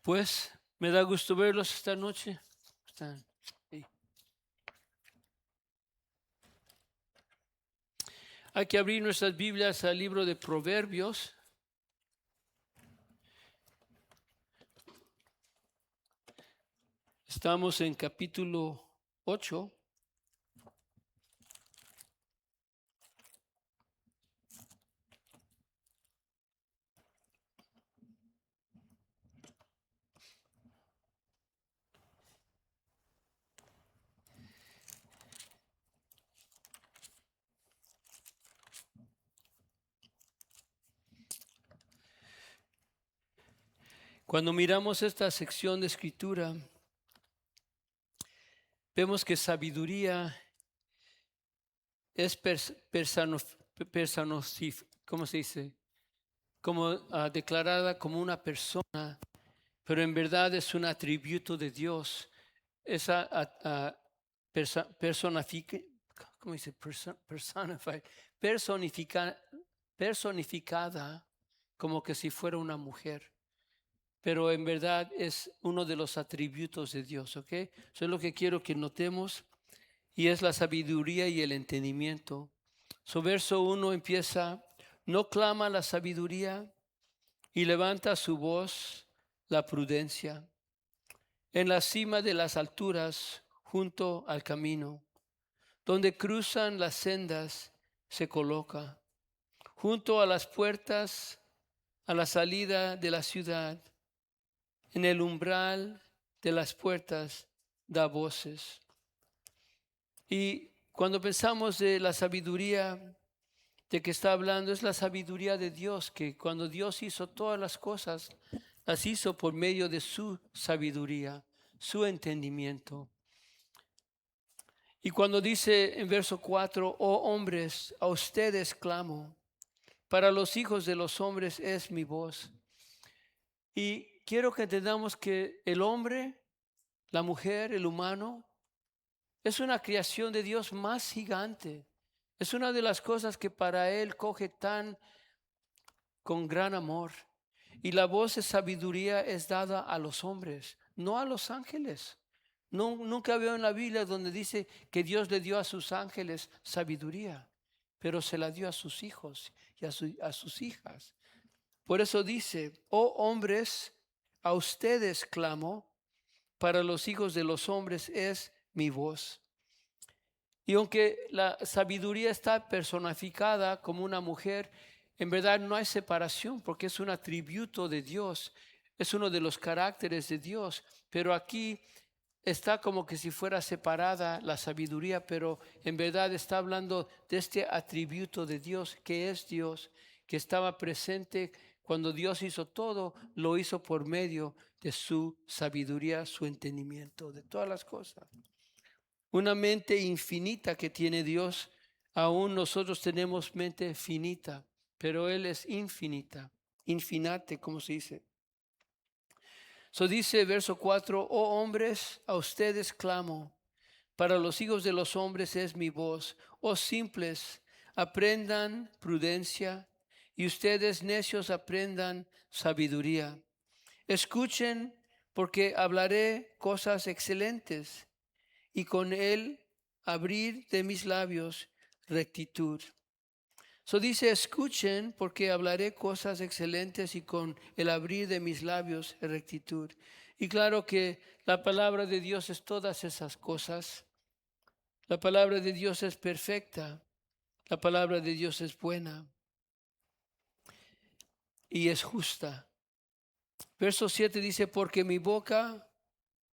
Pues me da gusto verlos esta noche. Están ahí. Hay que abrir nuestras Biblias al libro de Proverbios. Estamos en capítulo 8. Cuando miramos esta sección de escritura, vemos que sabiduría es ¿cómo se dice? Como declarada como una persona, pero en verdad es un atributo de Dios. Esa ¿cómo dice? Personifica- personificada como que si fuera una mujer, pero en verdad es uno de los atributos de Dios, ¿ok? Eso es lo que quiero que notemos, y es la sabiduría y el entendimiento. Verso 1 empieza: no clama la sabiduría y levanta su voz la prudencia. En la cima de las alturas, junto al camino, donde cruzan las sendas, se coloca. Junto a las puertas, a la salida de la ciudad, en el umbral de las puertas, da voces. Y cuando pensamos de la sabiduría de que está hablando, es la sabiduría de Dios, que cuando Dios hizo todas las cosas, las hizo por medio de su sabiduría, su entendimiento. Y cuando dice en verso 4, oh hombres, a ustedes clamo, para los hijos de los hombres es mi voz. Y quiero que entendamos que el hombre, la mujer, el humano, es una creación de Dios más gigante. Es una de las cosas que para Él coge tan con gran amor. Y la voz de sabiduría es dada a los hombres, no a los ángeles. No, nunca veo en la Biblia donde dice que Dios le dio a sus ángeles sabiduría, pero se la dio a sus hijos y a sus hijas. Por eso dice, oh hombres, a ustedes clamo, para los hijos de los hombres es mi voz. Y aunque la sabiduría está personificada como una mujer, en verdad no hay separación porque es un atributo de Dios, es uno de los caracteres de Dios. Pero aquí está como que si fuera separada la sabiduría, pero en verdad está hablando de este atributo de Dios, que es Dios, que estaba presente cuando Dios hizo todo, lo hizo por medio de su sabiduría, su entendimiento de todas las cosas. Una mente infinita que tiene Dios. Aún nosotros tenemos mente finita, pero Él es infinita, infinite, como se dice. Dice verso 4, oh hombres, a ustedes clamo, para los hijos de los hombres es mi voz. Oh simples, aprendan prudencia, y ustedes necios aprendan sabiduría. Escuchen, porque hablaré cosas excelentes, y con él abrir de mis labios rectitud. Dice, escuchen porque hablaré cosas excelentes y con el abrir de mis labios rectitud. Y claro que la palabra de Dios es todas esas cosas. La palabra de Dios es perfecta. La palabra de Dios es buena y es justa. Verso 7 dice, porque mi boca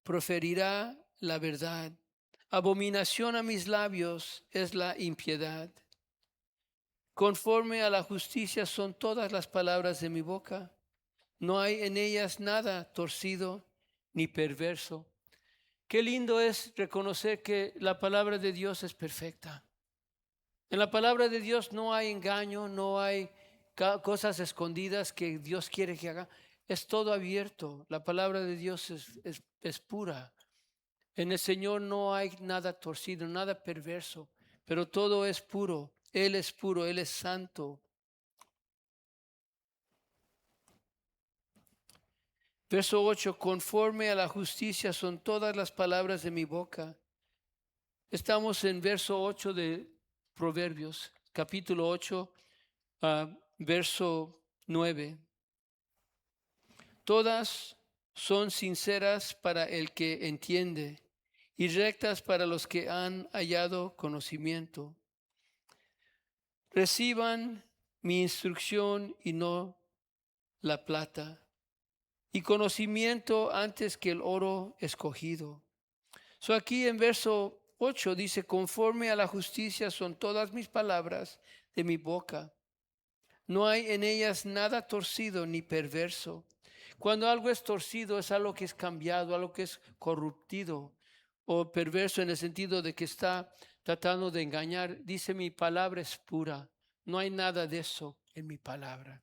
proferirá la verdad. Abominación a mis labios es la impiedad. Conforme a la justicia son todas las palabras de mi boca. No hay en ellas nada torcido ni perverso. Qué lindo es reconocer que la palabra de Dios es perfecta. En la palabra de Dios no hay engaño, no hay cosas escondidas que Dios quiere que haga. Es todo abierto. La palabra de Dios es pura. En el Señor no hay nada torcido, nada perverso, pero todo es puro. Él es puro, Él es santo. Verso 8, conforme a la justicia son todas las palabras de mi boca. Estamos en verso 8 de Proverbios, capítulo 8, verso 9. Todas son sinceras para el que entiende y rectas para los que han hallado conocimiento. Reciban mi instrucción y no la plata, y conocimiento antes que el oro escogido. So aquí en verso 8 dice, conforme a la justicia son todas mis palabras de mi boca. No hay en ellas nada torcido ni perverso. Cuando algo es torcido es algo que es cambiado, algo que es corruptido o perverso en el sentido de que está tratando de engañar. Dice, mi palabra es pura. No hay nada de eso en mi palabra.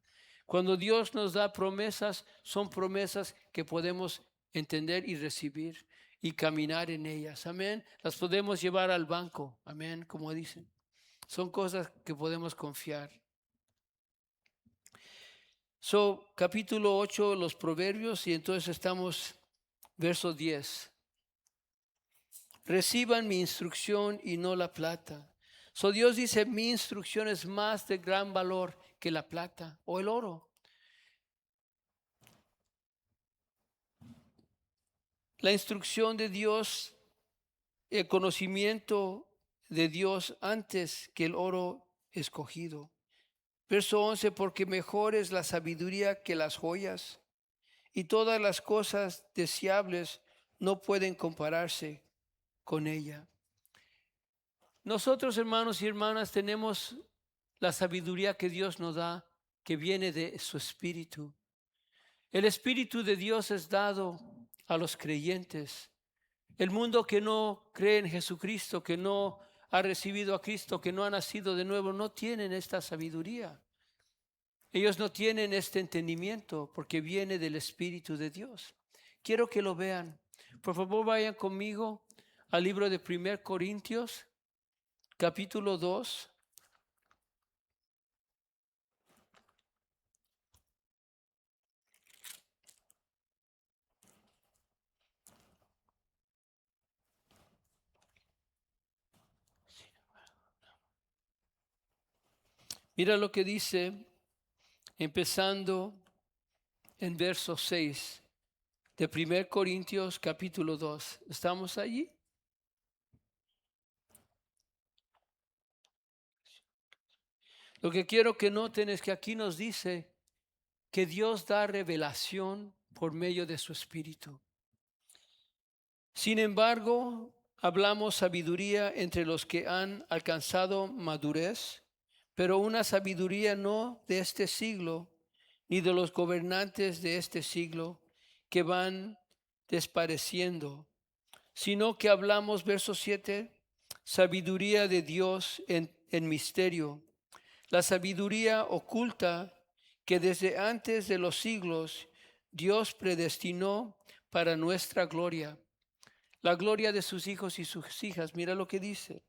Cuando Dios nos da promesas, son promesas que podemos entender y recibir y caminar en ellas. Amén. Las podemos llevar al banco. Amén, como dicen. Son cosas que podemos confiar. So, capítulo 8, los proverbios, y entonces estamos, verso 10. Reciban mi instrucción y no la plata. So, Dios dice, mi instrucción es más de gran valor que la plata o el oro. La instrucción de Dios, el conocimiento de Dios antes que el oro escogido. Verso 11, porque mejor es la sabiduría que las joyas, y todas las cosas deseables no pueden compararse con ella. Nosotros, hermanos y hermanas, tenemos la sabiduría que Dios nos da, que viene de su Espíritu. El Espíritu de Dios es dado a los creyentes. El mundo que no cree en Jesucristo, que no ha recibido a Cristo, que no ha nacido de nuevo, no tienen esta sabiduría. Ellos no tienen este entendimiento porque viene del Espíritu de Dios. Quiero que lo vean. Por favor, vayan conmigo al libro de 1 Corintios, capítulo 2. Mira lo que dice, empezando en verso 6 de 1 Corintios capítulo 2. ¿Estamos allí? Lo que quiero que noten es que aquí nos dice que Dios da revelación por medio de su Espíritu. Sin embargo, hablamos sabiduría entre los que han alcanzado madurez, pero una sabiduría no de este siglo, ni de los gobernantes de este siglo que van despareciendo, sino que hablamos, verso 7, sabiduría de Dios en misterio, la sabiduría oculta que desde antes de los siglos Dios predestinó para nuestra gloria, la gloria de sus hijos y sus hijas. Mira lo que dice.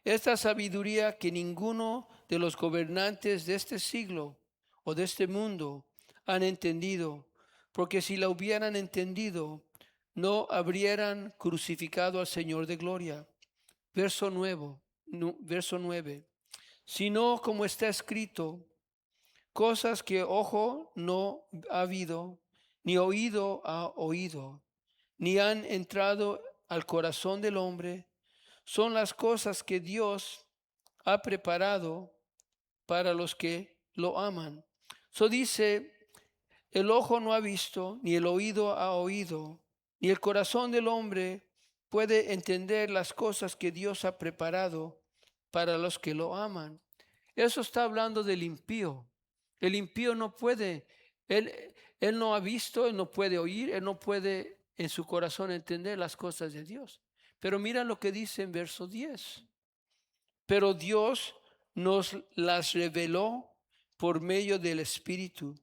Esta sabiduría que ninguno de los gobernantes de este siglo o de este mundo han entendido, porque si la hubieran entendido, no habrían crucificado al Señor de gloria. Verso 9. Sino como está escrito, cosas que ojo no ha visto, ni oído ha oído, ni han entrado al corazón del hombre, son las cosas que Dios ha preparado para los que lo aman. So dice, el ojo no ha visto, ni el oído ha oído, ni el corazón del hombre puede entender las cosas que Dios ha preparado para los que lo aman. Eso está hablando del impío. El impío no puede, él no ha visto, él no puede oír, él no puede en su corazón entender las cosas de Dios. Pero mira lo que dice en verso 10. Pero Dios nos las reveló por medio del Espíritu,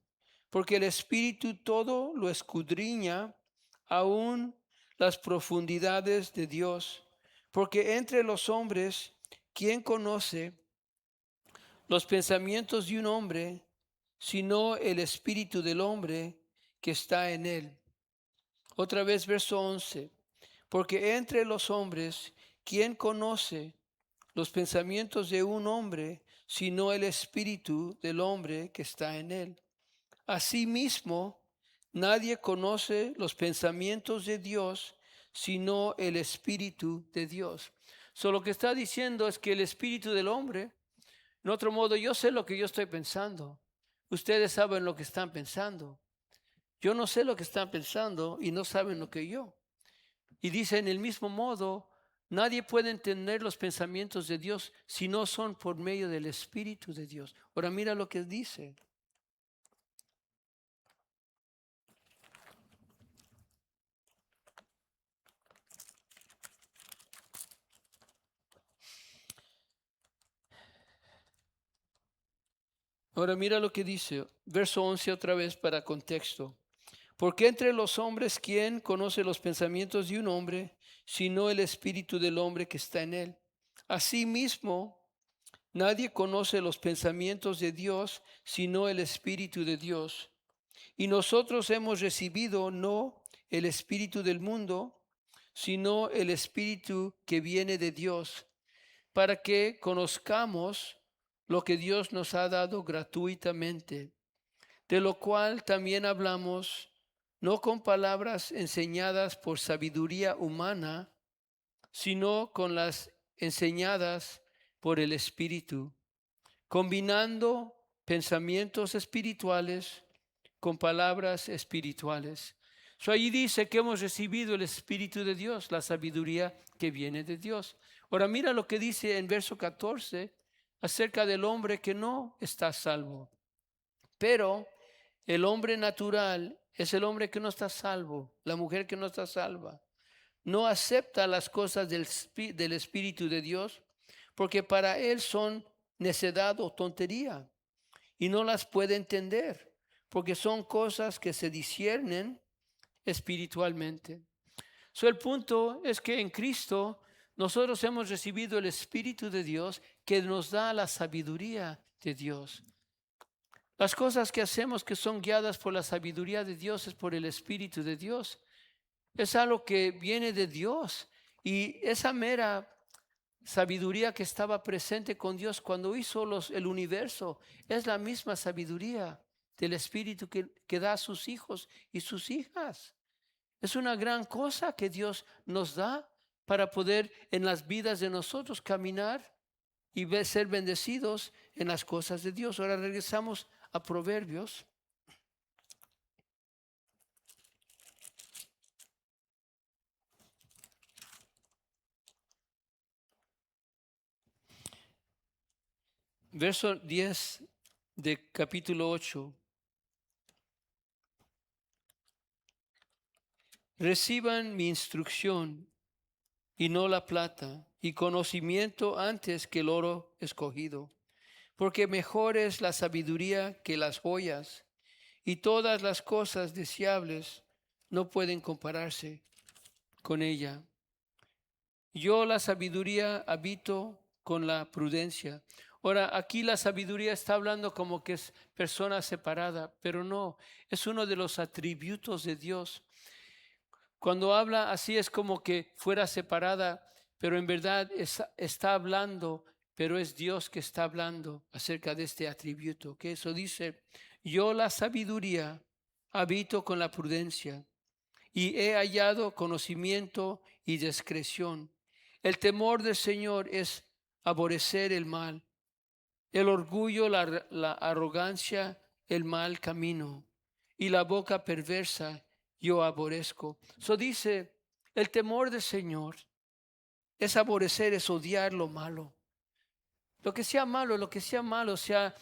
porque el Espíritu todo lo escudriña, aún las profundidades de Dios. Porque entre los hombres, ¿quién conoce los pensamientos de un hombre, sino el espíritu del hombre que está en él? Otra vez verso 11. Porque entre los hombres, ¿quién conoce los pensamientos de un hombre, sino el espíritu del hombre que está en él? Asimismo, nadie conoce los pensamientos de Dios, sino el espíritu de Dios. Lo que está diciendo es que el espíritu del hombre, en otro modo, yo sé lo que yo estoy pensando. Ustedes saben lo que están pensando. Yo no sé lo que están pensando y no saben lo que yo. Y dice en el mismo modo, nadie puede entender los pensamientos de Dios si no son por medio del Espíritu de Dios. Ahora mira lo que dice. Ahora mira lo que dice. Verso 11 otra vez para contexto. Porque entre los hombres, ¿quién conoce los pensamientos de un hombre, sino el Espíritu del hombre que está en él? Asimismo, nadie conoce los pensamientos de Dios, sino el Espíritu de Dios. Y nosotros hemos recibido no el espíritu del mundo, sino el espíritu que viene de Dios, para que conozcamos lo que Dios nos ha dado gratuitamente, de lo cual también hablamos, no con palabras enseñadas por sabiduría humana, sino con las enseñadas por el Espíritu, combinando pensamientos espirituales con palabras espirituales. Allí dice que hemos recibido el Espíritu de Dios, la sabiduría que viene de Dios. Ahora mira lo que dice en verso 14 acerca del hombre que no está salvo. Pero el hombre natural es el hombre que no está salvo, la mujer que no está salva. No acepta las cosas del Espíritu de Dios porque para él son necedad o tontería y no las puede entender porque son cosas que se disciernen espiritualmente. El punto es que en Cristo nosotros hemos recibido el Espíritu de Dios que nos da la sabiduría de Dios. Las cosas que hacemos que son guiadas por la sabiduría de Dios es por el Espíritu de Dios. Es algo que viene de Dios y esa mera sabiduría que estaba presente con Dios cuando hizo el universo es la misma sabiduría del Espíritu que da a sus hijos y sus hijas. Es una gran cosa que Dios nos da para poder en las vidas de nosotros caminar y ser bendecidos en las cosas de Dios. Ahora regresamos a Proverbios. Verso 10 de capítulo 8. Reciban mi instrucción y no la plata, y conocimiento antes que el oro escogido, porque mejor es la sabiduría que las joyas, y todas las cosas deseables no pueden compararse con ella. Yo la sabiduría habito con la prudencia. Ahora, aquí la sabiduría está hablando como que es persona separada, pero no, es uno de los atributos de Dios. Cuando habla así es como que fuera separada, pero en verdad está hablando, pero es Dios que está hablando acerca de este atributo. Que eso dice, yo la sabiduría habito con la prudencia y he hallado conocimiento y discreción. El temor del Señor es aborrecer el mal, el orgullo, la arrogancia, el mal camino y la boca perversa yo aborrezco. Dice, el temor del Señor es aborrecer, es odiar lo malo. Lo que sea malo, sea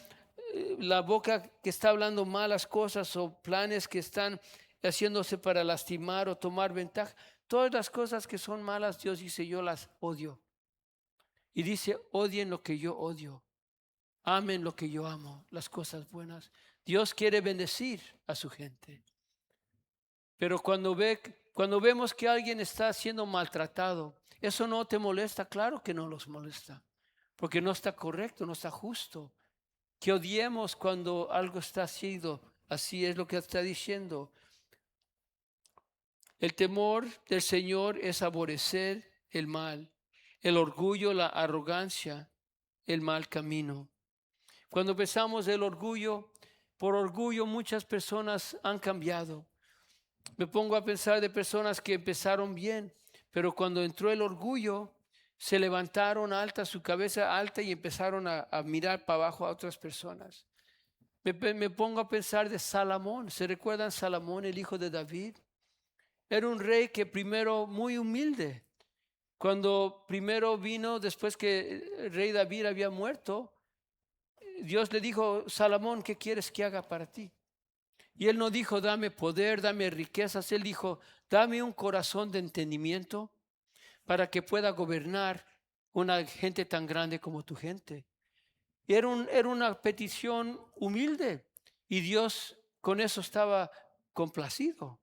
la boca que está hablando malas cosas o planes que están haciéndose para lastimar o tomar ventaja. Todas las cosas que son malas, Dios dice, yo las odio. Y dice, odien lo que yo odio. Amen lo que yo amo, las cosas buenas. Dios quiere bendecir a su gente. Pero cuando vemos que alguien está siendo maltratado, ¿eso no te molesta? Claro que no los molesta, porque no está correcto, no está justo. Que odiemos cuando algo está siendo así, es lo que está diciendo. El temor del Señor es aborrecer el mal, el orgullo, la arrogancia, el mal camino. Cuando pensamos el orgullo, por orgullo muchas personas han cambiado. Me pongo a pensar de personas que empezaron bien, pero cuando entró el orgullo, se levantaron alta, su cabeza alta y empezaron a mirar para abajo a otras personas. Me pongo a pensar de Salomón. ¿Se recuerdan Salomón, el hijo de David? Era un rey que primero muy humilde. Cuando primero vino, después que el rey David había muerto, Dios le dijo, Salomón, ¿qué quieres que haga para ti? Y él no dijo, dame poder, dame riquezas. Él dijo, dame un corazón de entendimiento para que pueda gobernar una gente tan grande como tu gente. Y era una petición humilde y Dios con eso estaba complacido.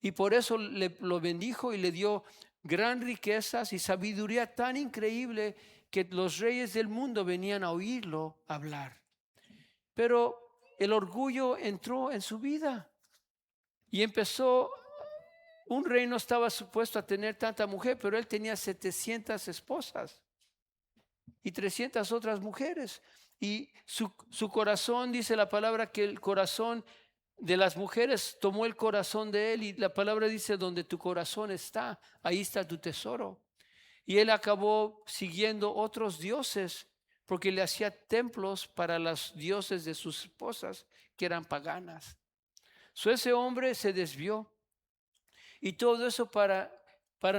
Y por eso lo bendijo y le dio gran riquezas y sabiduría tan increíble que los reyes del mundo venían a oírlo hablar. Pero el orgullo entró en su vida y empezó. Un rey no estaba supuesto a tener tanta mujer, pero él tenía 700 esposas y 300 otras mujeres. Y su corazón, dice la palabra, que el corazón de las mujeres tomó el corazón de él. Y la palabra dice, donde tu corazón está, ahí está tu tesoro. Y él acabó siguiendo otros dioses porque le hacía templos para los dioses de sus esposas que eran paganas. Ese hombre se desvió. Y todo eso para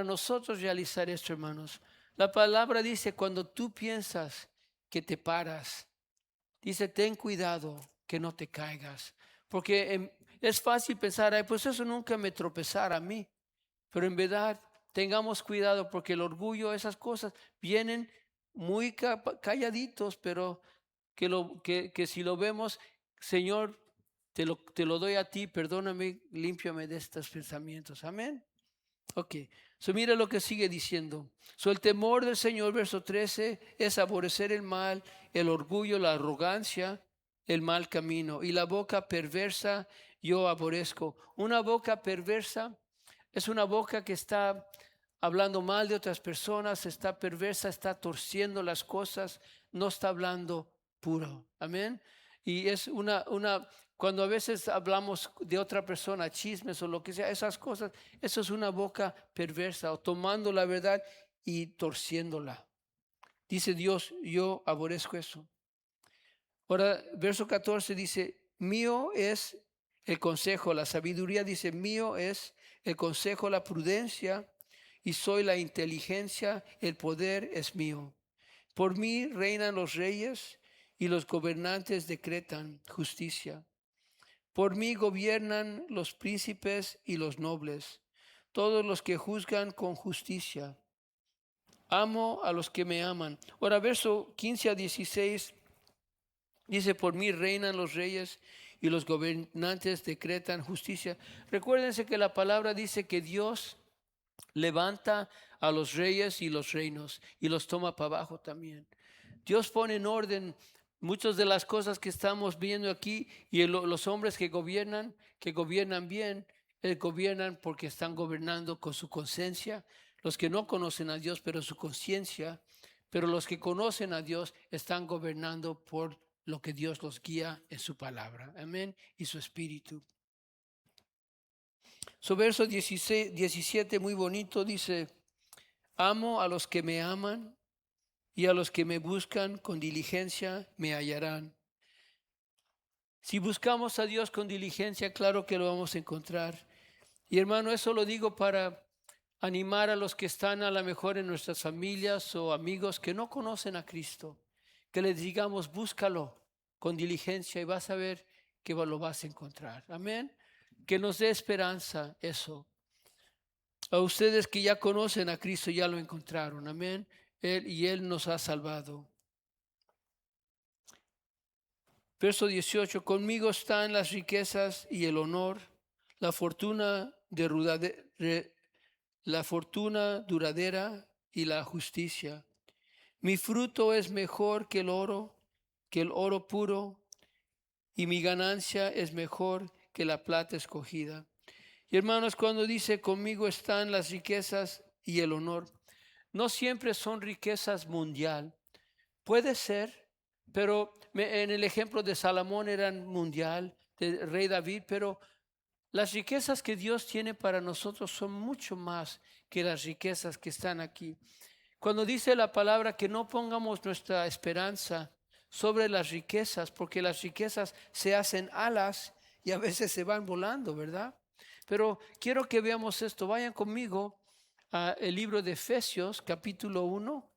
nosotros realizar esto, hermanos. La palabra dice, cuando tú piensas que te paras, dice, ten cuidado que no te caigas. Porque es fácil pensar, ay, pues eso nunca me tropezará a mí. Pero en verdad, tengamos cuidado porque el orgullo, esas cosas, vienen muy calladitos, pero que si lo vemos, Señor, te lo doy a ti, perdóname, límpiame de estos pensamientos. Amén. Ok, mira lo que sigue diciendo. El temor del Señor, verso 13, es aborrecer el mal, el orgullo, la arrogancia, el mal camino. Y la boca perversa yo aborrezco. Una boca perversa es una boca que está hablando mal de otras personas, está perversa, está torciendo las cosas, no está hablando puro. Amén. Y es cuando a veces hablamos de otra persona, chismes o lo que sea, esas cosas, eso es una boca perversa, o tomando la verdad y torciéndola. Dice Dios, yo aborrezco eso. Ahora, verso 14 dice, mío es el consejo, la sabiduría dice, mío es el consejo, la prudencia, y soy la inteligencia, el poder es mío. Por mí reinan los reyes y los gobernantes decretan justicia. Por mí gobiernan los príncipes y los nobles, todos los que juzgan con justicia. Amo a los que me aman. Ahora, verso 15 a 16, dice, por mí reinan los reyes y los gobernantes decretan justicia. Recuérdense que la palabra dice que Dios levanta a los reyes y los reinos y los toma para abajo también. Dios pone en orden muchas de las cosas que estamos viendo aquí y los hombres que gobiernan bien, gobiernan porque están gobernando con su conciencia. Los que no conocen a Dios, pero su conciencia, pero los que conocen a Dios están gobernando por lo que Dios los guía en su palabra. Amén. Y su espíritu. Verso 16, 17, muy bonito, dice, amo a los que me aman y a los que me buscan con diligencia me hallarán. Si buscamos a Dios con diligencia, claro que lo vamos a encontrar. Y hermano, eso lo digo para animar a los que están a lo mejor en nuestras familias o amigos que no conocen a Cristo, que les digamos, búscalo con diligencia y vas a ver que lo vas a encontrar. Amén. Que nos dé esperanza eso. A ustedes que ya conocen a Cristo ya lo encontraron. Amén. Él nos ha salvado. Verso 18, conmigo están las riquezas y el honor, la fortuna duradera y la justicia. Mi fruto es mejor que el oro puro, y mi ganancia es mejor que la plata escogida. Y hermanos, cuando dice conmigo están las riquezas y el honor, no siempre son riquezas mundial. Puede ser, pero en el ejemplo de Salomón eran mundial, del rey David, pero las riquezas que Dios tiene para nosotros son mucho más que las riquezas que están aquí. Cuando dice la palabra que no pongamos nuestra esperanza sobre las riquezas, porque las riquezas se hacen alas y a veces se van volando, ¿verdad? Pero quiero que veamos esto. Vayan conmigo al libro de Efesios, capítulo 1,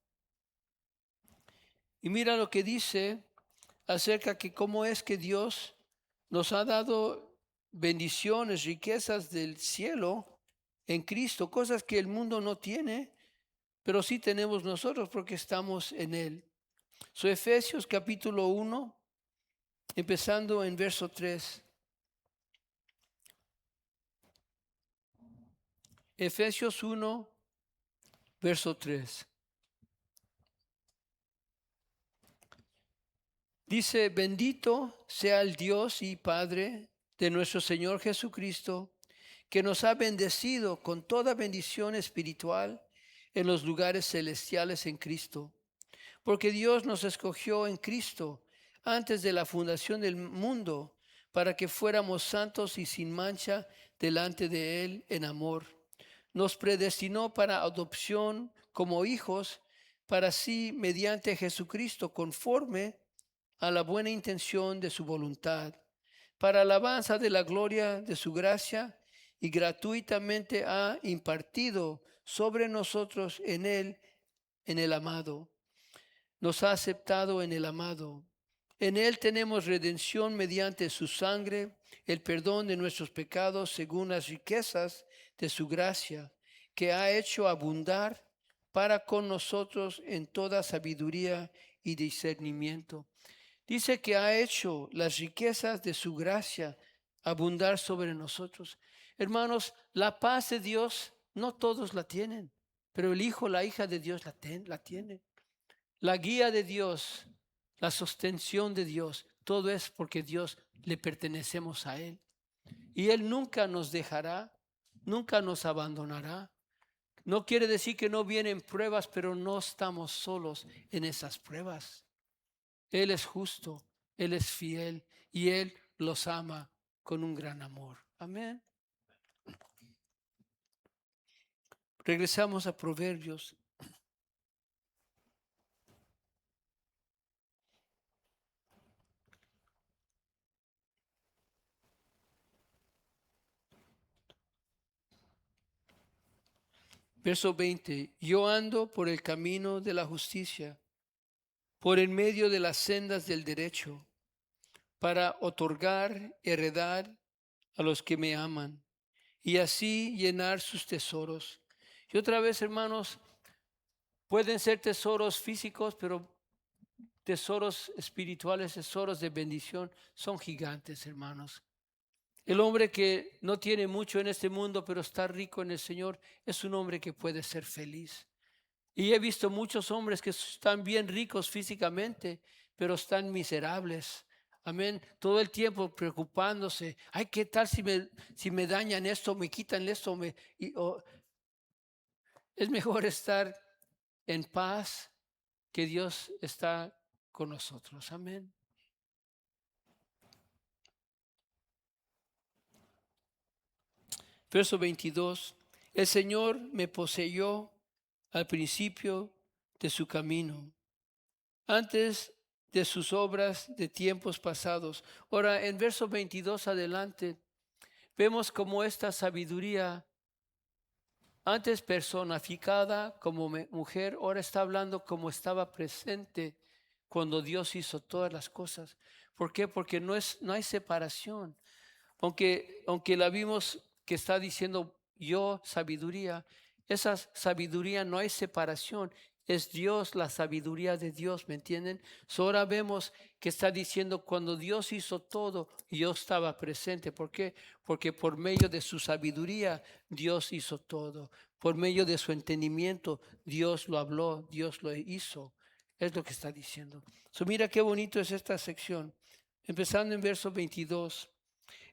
y mira lo que dice acerca que cómo es que Dios nos ha dado bendiciones, riquezas del cielo en Cristo, cosas que el mundo no tiene, pero sí tenemos nosotros porque estamos en Él. So, Efesios capítulo 1, empezando en verso 3. Efesios 1, verso 3. Dice, bendito sea el Dios y Padre de nuestro Señor Jesucristo, que nos ha bendecido con toda bendición espiritual en los lugares celestiales en Cristo. Porque Dios nos escogió en Cristo antes de la fundación del mundo para que fuéramos santos y sin mancha delante de Él en amor. Nos predestinó para adopción como hijos para sí mediante Jesucristo conforme a la buena intención de su voluntad, para alabanza de la gloria de su gracia, y gratuitamente ha impartido sobre nosotros en Él, en el amado. Nos ha aceptado en el amado. En Él tenemos redención mediante su sangre, el perdón de nuestros pecados según las riquezas de su gracia, que ha hecho abundar para con nosotros en toda sabiduría y discernimiento. Dice que ha hecho las riquezas de su gracia abundar sobre nosotros. Hermanos, la paz de Dios no todos la tienen, pero el hijo, la hija de Dios la tiene. La guía de Dios, la sostención de Dios, todo es porque Dios le pertenecemos a Él. Y Él nunca nos dejará, nunca nos abandonará. No quiere decir que no vienen pruebas, pero no estamos solos en esas pruebas. Él es justo, Él es fiel y Él los ama con un gran amor. Amén. Regresamos a Proverbios. Verso 20. Yo ando por el camino de la justicia, por en medio de las sendas del derecho, para otorgar heredad a los que me aman y así llenar sus tesoros. Y otra vez, hermanos, pueden ser tesoros físicos, pero tesoros espirituales, tesoros de bendición, son gigantes, hermanos. El hombre que no tiene mucho en este mundo, pero está rico en el Señor, es un hombre que puede ser feliz. Y he visto muchos hombres que están bien ricos físicamente, pero están miserables. Amén. Todo el tiempo preocupándose. Ay, ¿qué tal si me dañan esto, me quitan esto? Es mejor estar en paz que Dios está con nosotros. Amén. Verso 22. El Señor me poseyó al principio de su camino, antes de sus obras de tiempos pasados. Ahora, en verso 22 adelante, vemos como esta sabiduría, antes personificada como mujer, ahora está hablando como estaba presente cuando Dios hizo todas las cosas. ¿Por qué? Porque no hay separación. Aunque la vimos que está diciendo yo sabiduría, esa sabiduría no hay separación. Es Dios, la sabiduría de Dios, ¿me entienden? Ahora vemos que está diciendo cuando Dios hizo todo, yo estaba presente. ¿Por qué? Porque por medio de su sabiduría, Dios hizo todo. Por medio de su entendimiento, Dios lo habló, Dios lo hizo. Es lo que está diciendo. Mira qué bonito es esta sección. Empezando en verso 22.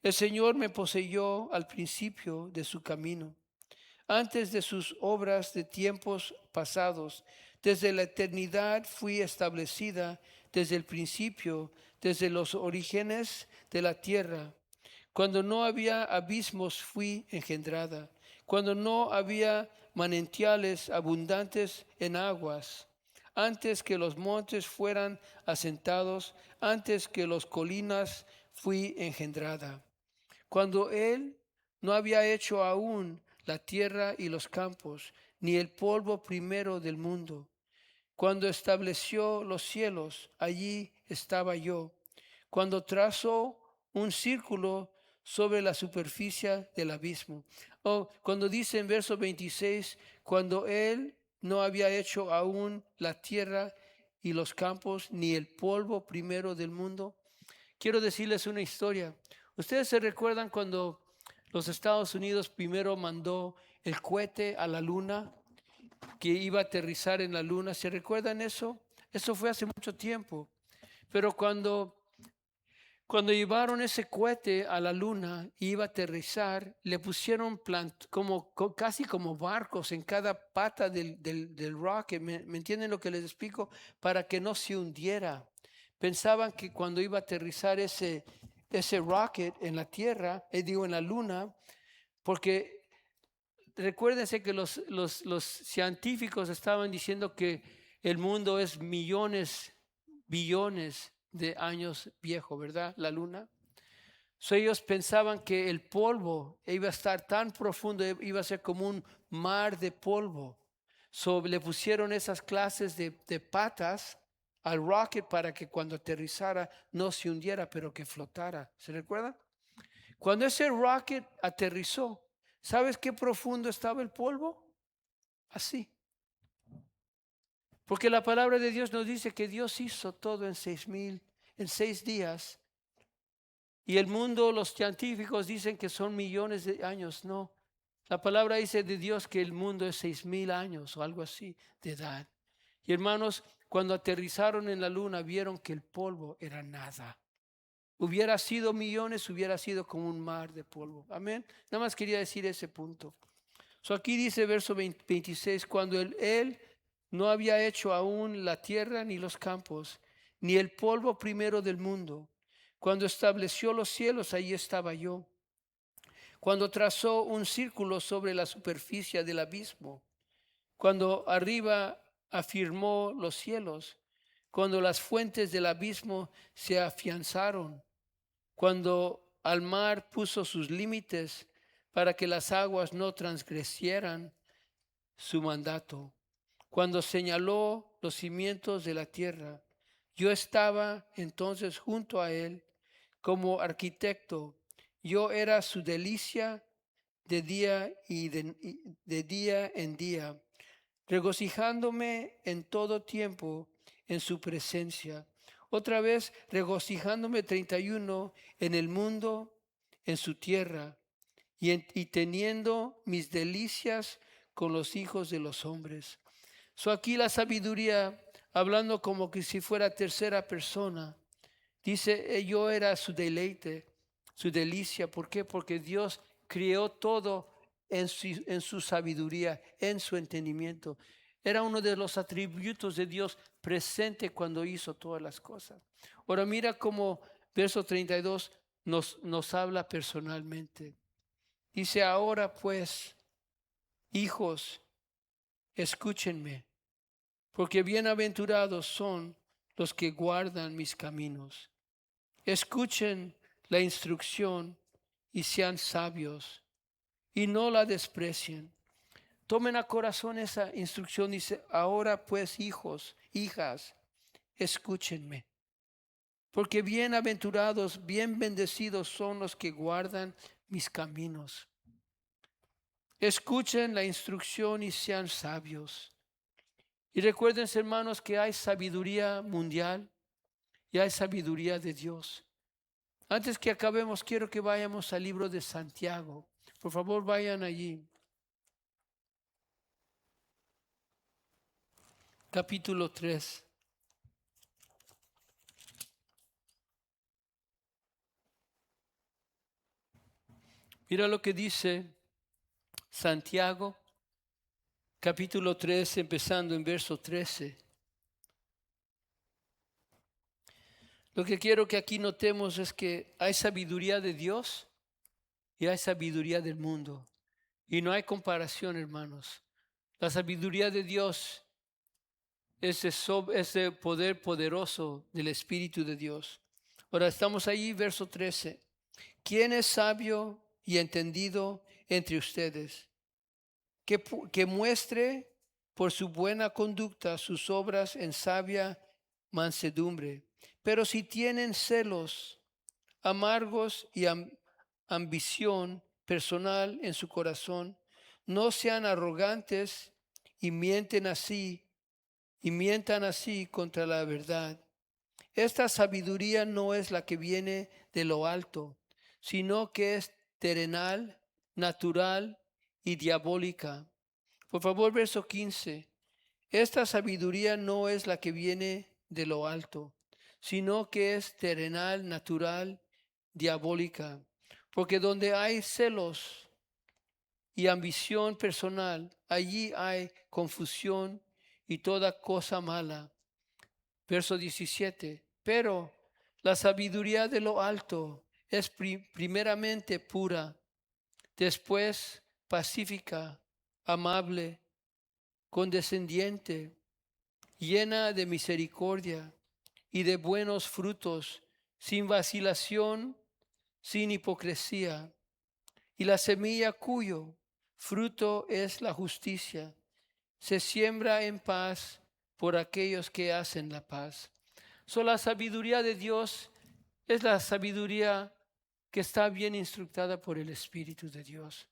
El Señor me poseyó al principio de su camino, antes de sus obras de tiempos pasados. Desde la eternidad fui establecida, desde el principio, desde los orígenes de la tierra. Cuando no había abismos fui engendrada, cuando no había manantiales abundantes en aguas, antes que los montes fueran asentados, antes que las colinas fui engendrada. Cuando Él no había hecho aún la tierra y los campos, ni el polvo primero del mundo. Cuando estableció los cielos, allí estaba yo. Cuando trazó un círculo sobre la superficie del abismo. O cuando dice en verso 26, cuando Él no había hecho aún la tierra y los campos, ni el polvo primero del mundo. Quiero decirles una historia. ¿Ustedes se recuerdan cuando los Estados Unidos primero mandó el cohete a la luna, que iba a aterrizar en la luna? ¿Se recuerdan eso? Eso fue hace mucho tiempo. Pero cuando llevaron ese cohete a la luna y iba a aterrizar, le pusieron casi como barcos en cada pata del rocket. ¿Me entienden lo que les explico? Para que no se hundiera. Pensaban que cuando iba a aterrizar ese rocket en la Tierra, en la luna, porque recuérdense que los científicos estaban diciendo que el mundo es millones, billones de años viejo, ¿verdad? La luna. Ellos pensaban que el polvo iba a estar tan profundo, iba a ser como un mar de polvo. Le pusieron esas clases de patas al rocket para que cuando aterrizara no se hundiera, pero que flotara. ¿Se recuerdan? Cuando ese rocket aterrizó, ¿sabes qué profundo estaba el polvo? Así. Porque la palabra de Dios nos dice que Dios hizo todo en 6 días. Y el mundo, los científicos dicen que son millones de años. No. La palabra dice de Dios que el mundo es 6,000 años o algo así de edad. Y hermanos, cuando aterrizaron en la luna, vieron que el polvo era nada. Hubiera sido millones, hubiera sido como un mar de polvo. Amén. Nada más quería decir ese punto. Aquí dice verso 26, cuando él no había hecho aún la tierra ni los campos, ni el polvo primero del mundo. Cuando estableció los cielos, ahí estaba yo. Cuando trazó un círculo sobre la superficie del abismo. Cuando arriba afirmó los cielos. Cuando las fuentes del abismo se afianzaron. Cuando al mar puso sus límites para que las aguas no transgresieran su mandato. Cuando señaló los cimientos de la tierra, yo estaba entonces junto a él como arquitecto. Yo era su delicia de día y de día en día, regocijándome en todo tiempo en su presencia. Otra vez, regocijándome 31 en el mundo, en su tierra, y teniendo mis delicias con los hijos de los hombres. Aquí la sabiduría, hablando como que si fuera tercera persona, dice, yo era su deleite, su delicia. ¿Por qué? Porque Dios creó todo en su sabiduría, en su entendimiento. Era uno de los atributos de Dios presente cuando hizo todas las cosas. Ahora mira cómo verso 32 nos habla personalmente. Dice, ahora pues, hijos, escúchenme, porque bienaventurados son los que guardan mis caminos. Escuchen la instrucción y sean sabios y no la desprecien. Tomen a corazón esa instrucción. Dice, ahora pues, hijos, hijas, escúchenme. Porque bienaventurados, bien bendecidos son los que guardan mis caminos. Escuchen la instrucción y sean sabios. Y recuerden, hermanos, que hay sabiduría mundial y hay sabiduría de Dios. Antes que acabemos, quiero que vayamos al libro de Santiago. Por favor, vayan allí. Capítulo 3. Mira lo que dice Santiago, capítulo 3, empezando en verso 13. Lo que quiero que aquí notemos es que hay sabiduría de Dios y hay sabiduría del mundo. Y no hay comparación, hermanos. La sabiduría de Dios es ese poder poderoso del Espíritu de Dios. Ahora estamos ahí, verso 13. ¿Quién es sabio y entendido entre ustedes? Que muestre por su buena conducta sus obras en sabia mansedumbre. Pero si tienen celos amargos y ambición personal en su corazón, no sean arrogantes y mientan así contra la verdad. Esta sabiduría no es la que viene de lo alto, sino que es terrenal, natural y diabólica. Por favor, verso 15. Esta sabiduría no es la que viene de lo alto, sino que es terrenal, natural, diabólica. Porque donde hay celos y ambición personal, allí hay confusión y toda cosa mala. Verso 17. Pero la sabiduría de lo alto es primeramente pura, después pacífica, amable, condescendiente, llena de misericordia y de buenos frutos, sin vacilación, sin hipocresía. Y la semilla cuyo fruto es la justicia, se siembra en paz por aquellos que hacen la paz. La sabiduría de Dios es la sabiduría que está bien instructada por el Espíritu de Dios.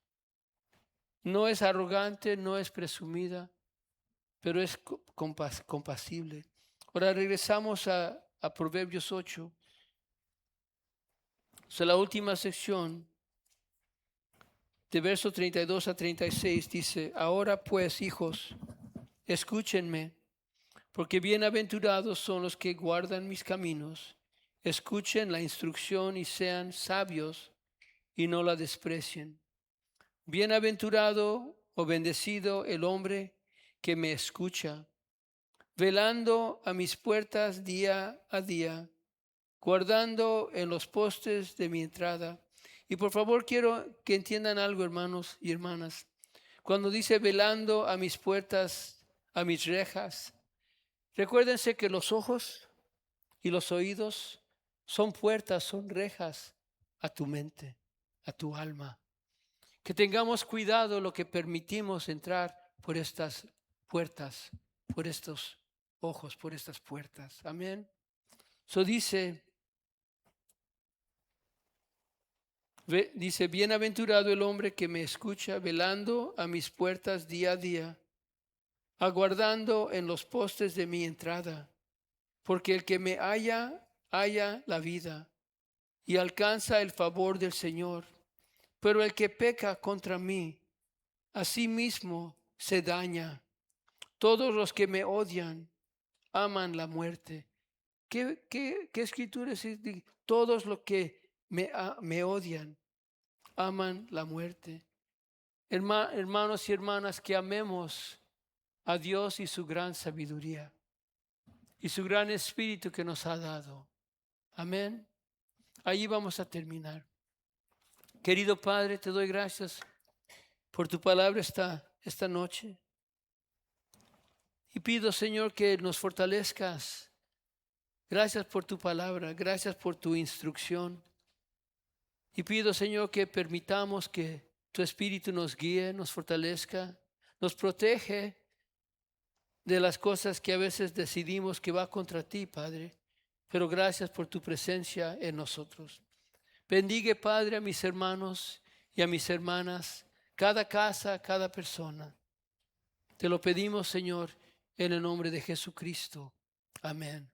No es arrogante, no es presumida, pero es compasible. Ahora regresamos a Proverbios 8. La última sección, de versos 32 a 36, dice: ahora pues, hijos, escúchenme, porque bienaventurados son los que guardan mis caminos. Escuchen la instrucción y sean sabios y no la desprecien. Bienaventurado o bendecido el hombre que me escucha, velando a mis puertas día a día, guardando en los postes de mi entrada. Y por favor quiero que entiendan algo, hermanos y hermanas. Cuando dice velando a mis puertas, a mis rejas, recuérdense que los ojos y los oídos son puertas, son rejas a tu mente, a tu alma. Que tengamos cuidado lo que permitimos entrar por estas puertas, por estos ojos, por estas puertas. Amén. Dice, bienaventurado el hombre que me escucha, velando a mis puertas día a día, aguardando en los postes de mi entrada, porque el que me halla la vida y alcanza el favor del Señor. Pero el que peca contra mí, a sí mismo se daña. Todos los que me odian aman la muerte. ¿Qué escritura es? Todos los que me odian aman la muerte. Hermanos y hermanas, que amemos a Dios y su gran sabiduría y su gran espíritu que nos ha dado. Amén. Allí vamos a terminar. Querido Padre, te doy gracias por tu palabra esta noche. Y pido, Señor, que nos fortalezcas. Gracias por tu palabra, gracias por tu instrucción. Y pido, Señor, que permitamos que tu Espíritu nos guíe, nos fortalezca, nos protege de las cosas que a veces decidimos que va contra ti, Padre. Pero gracias por tu presencia en nosotros. Bendigue, Padre, a mis hermanos y a mis hermanas, cada casa, cada persona. Te lo pedimos, Señor, en el nombre de Jesucristo. Amén.